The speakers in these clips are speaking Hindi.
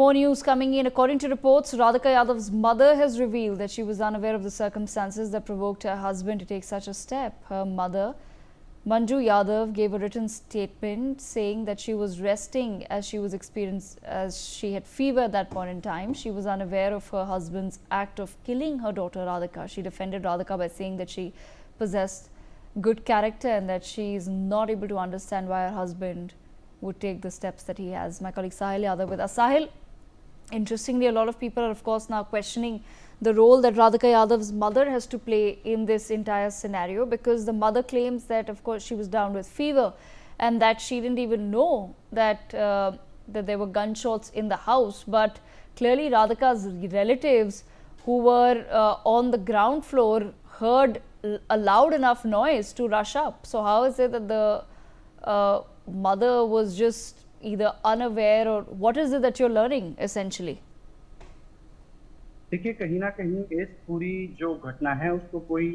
More news coming in. According to reports, Radhika Yadav's mother has revealed that she was unaware of the circumstances that provoked her husband to take such a step. Her mother, Manju Yadav, gave a written statement saying that she was resting as she had fever at that point in time. She was unaware of her husband's act of killing her daughter Radhika. She defended Radhika by saying that she possessed good character and that she is not able to understand why her husband would take the steps that he has. My colleague Sahil Yadav with us. Sahil, interestingly, a lot of people are of course now questioning the role that Radhika Yadav's mother has to play in this entire scenario, because the mother claims that of course she was down with fever and that she didn't even know that that there were gunshots in the house. But clearly Radhika's relatives who were on the ground floor heard a loud enough noise to rush up. So how is it that the mother was just either unaware, or what is it that you're learning essentially? देखिए, कहीं ना कहीं इस पूरी जो घटना है उसको कोई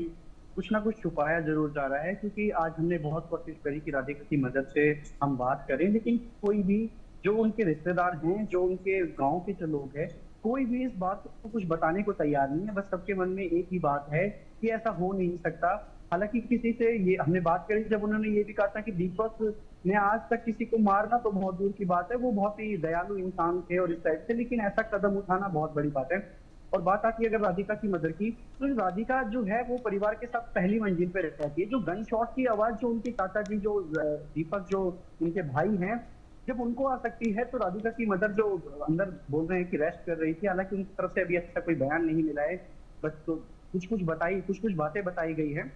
कुछ ना कुछ छुपाया जरूर जा रहा है, क्योंकि आज हमने बहुत कोशिश करी कि राधिका की मदद से हम बात करें, लेकिन कोई भी जो उनके रिश्तेदार हैं, जो उनके गांव के जो लोग हैं, कोई भी इस बात को कुछ बताने को तैयार नहीं है। बस सबके मन में एक ही बात है कि ऐसा हो नहीं सकता। हालांकि किसी से ये हमने बात करी, जब उन्होंने ये भी कहा था कि दीपक ने आज तक किसी को मारना तो बहुत दूर की बात है, वो बहुत ही दयालु इंसान थे और इस टाइप से, लेकिन ऐसा कदम उठाना बहुत बड़ी बात है। और बात आती है अगर राधिका की मदर की, तो राधिका जो है वो परिवार के साथ पहली मंजिल पे रहती है। जो गन शॉट की आवाज जो उनके चाचा जी, जो दीपक जो उनके भाई हैं, जब उनको आ सकती है, तो राधिका की मदर जो अंदर बोल रहे हैं कि रेस्ट कर रही थी, हालांकि उनकी तरफ से अभी अच्छा कोई बयान नहीं मिला है, बस तो कुछ कुछ बातें बताई गई है।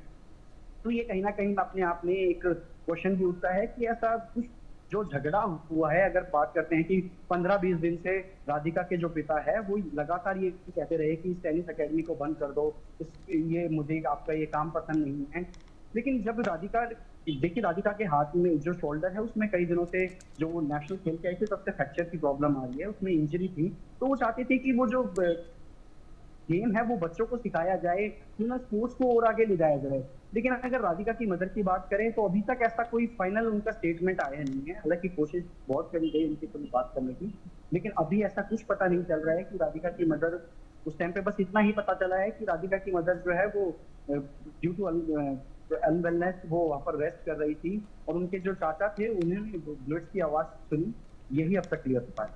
तो ये कहीं ना कहीं अपने आप में एक क्वेश्चन भी उठता है कि ऐसा कुछ जो झगड़ा हुआ है। अगर बात करते हैं कि 15-20 दिन से राधिका के जो पिता है वो लगातार ये कहते रहे कि इस टेनिस एकेडमी को बंद कर दो, ये मुझे आपका ये काम पसंद नहीं है। लेकिन जब राधिका देखिए, राधिका के हाथ में जो शोल्डर है उसमें कई दिनों से जो वो नेशनल खेल के आई थी तब से फ्रैक्चर की प्रॉब्लम आ रही है, उसमें इंजरी थी। तो वो चाहती थी कि वो जो गेम है वो बच्चों को सिखाया जाए, स्पोर्ट्स को और आगे ले जाया जाए। लेकिन अगर राधिका की मदर की बात करें तो अभी तक ऐसा कोई फाइनल उनका स्टेटमेंट आया नहीं है। हालांकि कोशिश बहुत करी गई उनकी थोड़ी बात करने की, लेकिन अभी ऐसा कुछ पता नहीं चल रहा है कि राधिका की मदर, उस टाइम पे बस इतना ही पता चला है कि राधिका की मदर जो है वो ड्यू टू अनवेलनेस वो वहां पर रेस्ट कर रही थी, और उनके जो चाचा थे उन्होंने बुलेट्स की आवाज सुनी। यही अब तक क्लियर हो पाया।